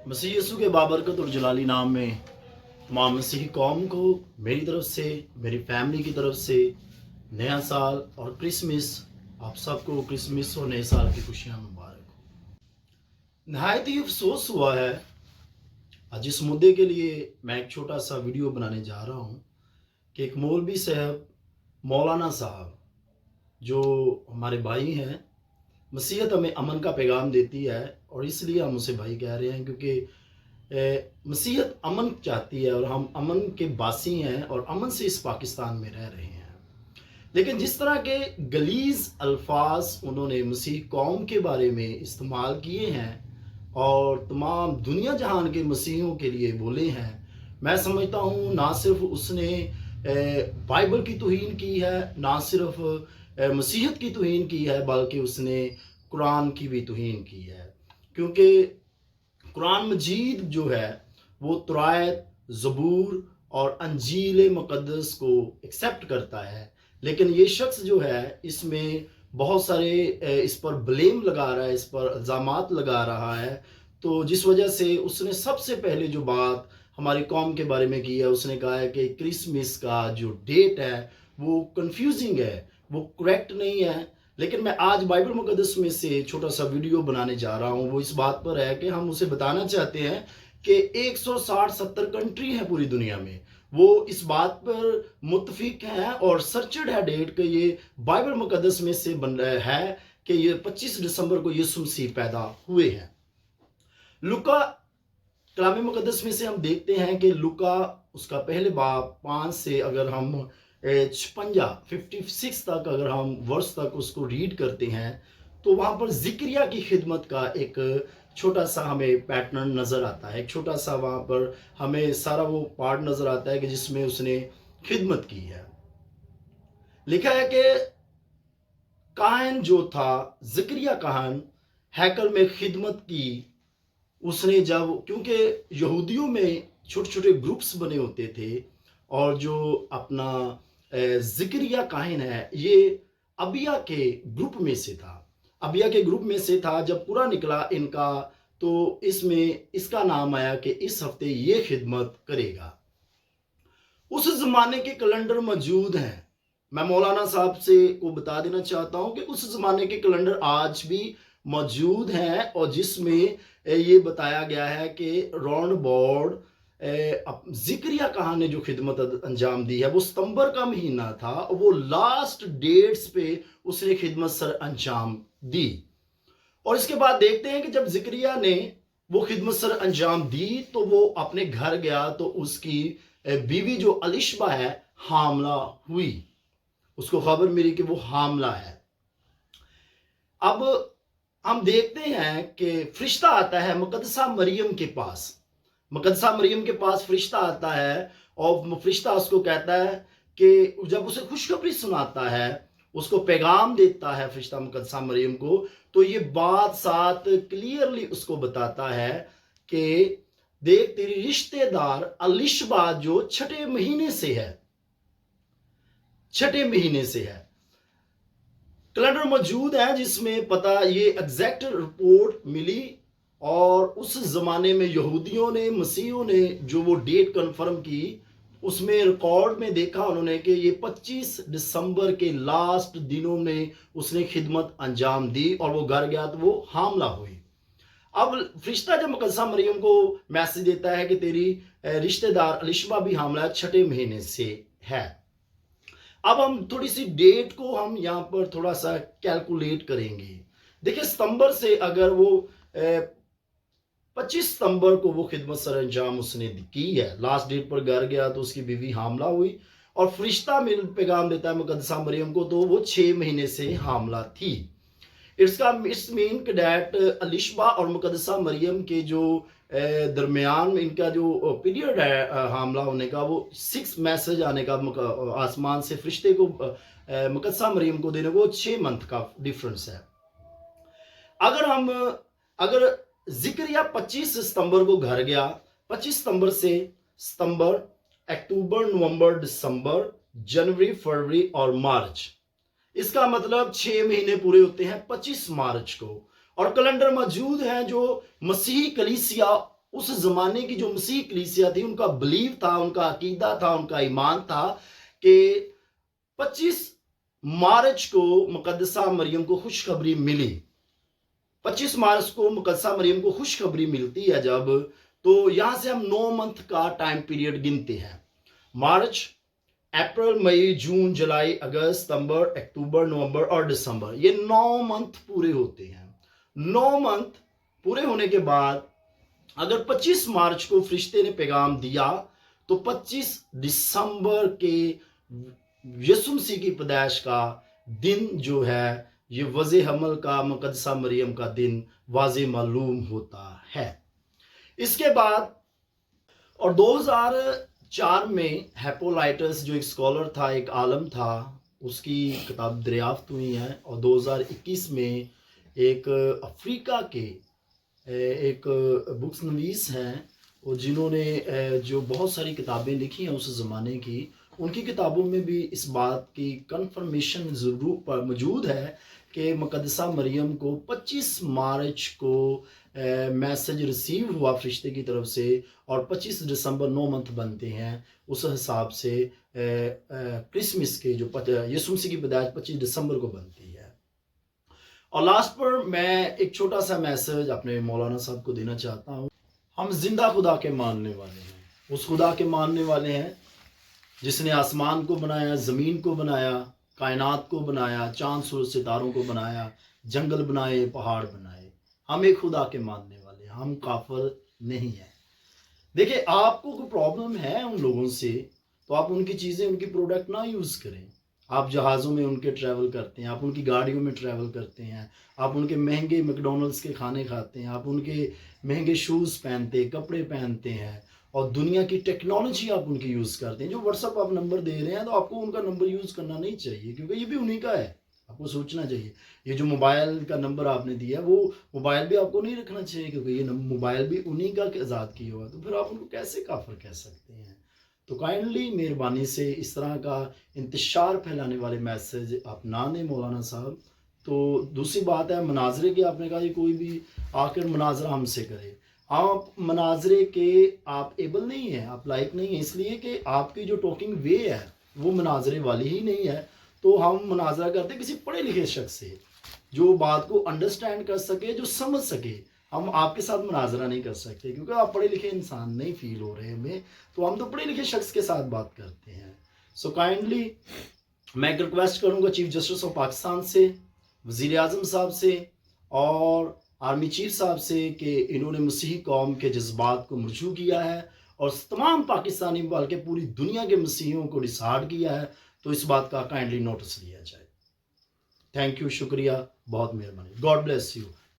मसीह यीशु के बाबरकत और जलाली नाम में तमाम मसीही कौम को मेरी तरफ से, मेरी फैमिली की तरफ से नया साल और क्रिसमस, आप सबको क्रिसमस और नए साल की खुशियाँ मुबारक हो। नहायत ही अफसोस हुआ है आज इस मुद्दे के लिए मैं एक छोटा सा वीडियो बनाने जा रहा हूँ कि एक मौलवी साहब, मौलाना साहब, जो हमारे भाई हैं, मसीहत हमें अमन का पैगाम देती है और इसलिए हम उसे भाई कह रहे हैं क्योंकि मसीहत अमन चाहती है और हम अमन के बासी हैं और अमन से इस पाकिस्तान में रह रहे हैं। लेकिन जिस तरह के गलीज अल्फाज उन्होंने मसीह कौम के बारे में इस्तेमाल किए हैं और तमाम दुनिया जहान के मसीहों के लिए बोले हैं, मैं समझता हूँ ना सिर्फ उसने बाइबल की तौहीन की है, ना सिर्फ मसीहत की तौहीन की है, बल्कि उसने कुरान की भी तौहीन की है। क्योंकि कुरान मजीद जो है वो तौरात, ज़बूर और अंजील मुक़द्दस को एक्सेप्ट करता है, लेकिन ये शख्स जो है इसमें बहुत सारे इस पर ब्लेम लगा रहा है, इस पर इल्ज़ामात लगा रहा है। तो जिस वजह से उसने सबसे पहले जो बात हमारी कौम के बारे में की है, उसने कहा है कि क्रिसमस का जो डेट है वो कंफ्यूजिंग है, वो करेक्ट नहीं है। लेकिन मैं आज बाइबल मुक़द्दस में से छोटा सा वीडियो बनाने जा रहा हूँ, वो इस बात पर है कि हम उसे बताना चाहते हैं कि 160-70 कंट्री है पूरी दुनिया में, वो इस बात पर मुत्तफिक हैं और सर्चड है डेट कि ये बाइबल मुक़द्दस में से बन रहा है कि ये 25 दिसंबर को यीशु मसीह पैदा हुए हैं। लुका कलाम मुक़द्दस में से हम देखते हैं कि लुका उसका पहले बाब 5 से अगर हम 56 तक अगर हम वर्ष तक उसको रीड करते हैं तो वहाँ पर ज़िक्रिया की खिदमत का एक छोटा सा हमें पैटर्न नज़र आता है। एक छोटा सा वहाँ पर हमें सारा वो पार्ट नज़र आता है कि जिसमें उसने खिदमत की है। लिखा है कि काहन जो था, ज़िक्रिया काहन, हैकल में खिदमत की। उसने जब, क्योंकि यहूदियों में छोटे छोटे ग्रुप्स बने होते थे और जो अपना ज़िक्रिया काहिन है ये अबिया के ग्रुप में से था, अबिया के ग्रुप में से था। जब पूरा निकला इनका तो इसमें इसका नाम आया कि इस हफ्ते ये खिदमत करेगा। उस ज़माने के कैलेंडर मौजूद हैं। मैं मौलाना साहब से को बता देना चाहता हूँ कि उस ज़माने के कैलेंडर आज भी मौजूद हैं और जिसमें ये बताया गया है कि राउंड अबाउट ज़िक्रिया काहन ने जो खिदमत अंजाम दी है वो सितंबर का महीना था और वो लास्ट डेट्स पे उसने खिदमत सर अंजाम दी। और इसके बाद देखते हैं कि जब ज़िक्रिया ने वो खिदमत सर अंजाम दी तो वो अपने घर गया तो उसकी बीवी जो अलिशबा है हामला हुई, उसको खबर मिली कि वो हामला है। अब हम देखते हैं कि फरिश्ता आता है मुकद्दसा मरियम के पास, मुकद्दसा मरियम के पास फरिश्ता आता है और फरिश्ता उसको कहता है कि जब उसे खुशखबरी सुनाता है, उसको पैगाम देता है फरिश्ता मुकद्दसा मरियम को, तो ये बात साथ क्लियरली उसको बताता है कि देख तेरी रिश्तेदार अलिशबा जो छठे महीने से है, छठे महीने से है। कैलेंडर मौजूद है जिसमें पता ये एग्जैक्ट रिपोर्ट मिली और उस ज़माने में यहूदियों ने, मसीहों ने जो वो डेट कंफर्म की, उसमें रिकॉर्ड में देखा उन्होंने कि ये 25 दिसंबर के लास्ट दिनों में उसने खिदमत अंजाम दी और वो घर गया तो वो हामला हुई। अब फरिश्ता जब मुकद्दसा मरियम को मैसेज देता है कि तेरी रिश्तेदार अलिशबा भी हामला है, छठे महीने से है। अब हम थोड़ी सी डेट को हम यहाँ पर थोड़ा सा कैलकुलेट करेंगे। देखिए सितंबर से अगर वो 25 सितंबर को वो खिदमत सर अंजाम उसने की है, लास्ट डेट पर घर गया तो उसकी बीवी हामला हुई और फरिश्ता मिल पैगाम देता है मुकद्दसा मरियम को तो वो 6 महीने से हामला थी। इट्स मीन डैट अलिशबा और मुकद्दसा मरियम के जो दरमियान में इनका जो पीरियड है हामला होने का, वो 6 मैसेज आने का आसमान से फरिश्ते को मुकद्दसा मरियम को देने को 6 मंथ का डिफरेंस है। अगर ज़िक्रिया 25 सितंबर को घर गया, 25 सितंबर से सितंबर, अक्टूबर, नवंबर, दिसंबर, जनवरी, फरवरी और मार्च, इसका मतलब 6 महीने पूरे होते हैं 25 मार्च को। और कैलेंडर मौजूद हैं जो मसीही कलीसिया اس زمانے کی جو مسیح کلیسیا تھی ان کا بلیو تھا، ان کا عقیدہ تھا، ان کا ایمان تھا کہ 25 مارچ کو مقدسہ مریم کو خوشخبری ملی. 25 مارچ کو مقدسہ مریم کو خوشخبری ملتی ہے جب، تو یہاں سے ہم 9 منتھ کا ٹائم پیریڈ گنتے ہیں. مارچ، اپریل، مئی، جون، جولائی، اگست، ستمبر، اکتوبر، نومبر اور دسمبر، یہ 9 منتھ پورے ہوتے ہیں. 9 منتھ پورے ہونے کے بعد اگر 25 مارچ کو فرشتے نے پیغام دیا تو 25 دسمبر کے یسوع مسیح کی پیدائش کا دن جو ہے یہ وضع حمل کا مقدسہ مریم کا دن واضح معلوم ہوتا ہے. اس کے بعد اور 2004 میں ہیپولائٹس جو ایک اسکالر تھا، ایک عالم تھا، اس کی کتاب دریافت ہوئی ہے. اور 2021 میں ایک افریقہ کے ایک بکس نویس ہیں اور جنہوں نے جو بہت ساری کتابیں لکھی ہیں اس زمانے کی، ان کی کتابوں میں بھی اس بات کی کنفرمیشن ضرور موجود ہے کہ مقدسہ مریم کو 25 مارچ کو میسج ریسیو ہوا فرشتے کی طرف سے، اور 25 دسمبر 9 منتھ بنتے ہیں. اس حساب سے کرسمس کے جو یسوع مسیح کی پیدائش 25 دسمبر کو بنتی ہے. اور لاسٹ پر میں ایک چھوٹا سا میسج اپنے مولانا صاحب کو دینا چاہتا ہوں. ہم زندہ خدا کے ماننے والے ہیں، اس خدا کے ماننے والے ہیں جس نے آسمان کو بنایا، زمین کو بنایا، کائنات کو بنایا، چاند سورج ستاروں کو بنایا، جنگل بنائے، پہاڑ بنائے. ہم ایک خدا کے ماننے والے ہیں، ہم کافر نہیں ہیں. دیکھیں، آپ کو کوئی پرابلم ہے ان لوگوں سے تو آپ ان کی چیزیں، ان کی پروڈکٹ نہ یوز کریں. آپ جہازوں میں ان کے ٹریول کرتے ہیں، آپ ان کی گاڑیوں میں ٹریول کرتے ہیں، آپ ان کے مہنگے میکڈونلڈس کے کھانے کھاتے ہیں، آپ ان کے مہنگے شوز پہنتے، کپڑے پہنتے ہیں، اور دنیا کی ٹیکنالوجی آپ ان کی یوز کرتے ہیں. جو واٹس ایپ آپ نمبر دے رہے ہیں تو آپ کو ان کا نمبر یوز کرنا نہیں چاہیے، کیونکہ یہ بھی انہی کا ہے. آپ کو سوچنا چاہیے یہ جو موبائل کا نمبر آپ نے دیا ہے وہ موبائل بھی آپ کو نہیں رکھنا چاہیے، کیونکہ یہ موبائل بھی انہی کا ایجاد کیا ہوا ہے. تو پھر آپ ان کو کیسے کافر کہہ سکتے ہیں؟ تو کائنڈلی مہربانی سے اس طرح کا انتشار پھیلانے والے میسج آپ نہ دیں مولانا صاحب. تو دوسری بات ہے مناظرے کی. آپ نے کہا یہ کوئی بھی آ کر مناظرہ ہم سے کرے. آپ مناظرے کے آپ ایبل نہیں ہیں، آپ لائق نہیں ہیں، اس لیے کہ آپ کی جو ٹاکنگ وے ہے وہ مناظرے والی ہی نہیں ہے. تو ہم مناظرہ کرتے کسی پڑھے لکھے شخص سے جو بات کو انڈرسٹینڈ کر سکے، جو سمجھ سکے. ہم آپ کے ساتھ مناظرہ نہیں کر سکتے کیونکہ آپ پڑھے لکھے انسان نہیں فیل ہو رہے ہمیں. تو ہم تو پڑھے لکھے شخص کے ساتھ بات کرتے ہیں. سو کائنڈلی میں ایک ریکویسٹ کروں گا چیف جسٹس آف پاکستان سے، وزیر اعظم صاحب سے اور آرمی چیف صاحب سے کہ انہوں نے مسیحی قوم کے جذبات کو مرجو کیا ہے اور تمام پاکستانی بلکہ پوری دنیا کے مسیحیوں کو ڈسہارٹ کیا ہے. تو اس بات کا کائنڈلی نوٹس لیا جائے. تھینک یو، شکریہ، بہت مہربانی. God bless you.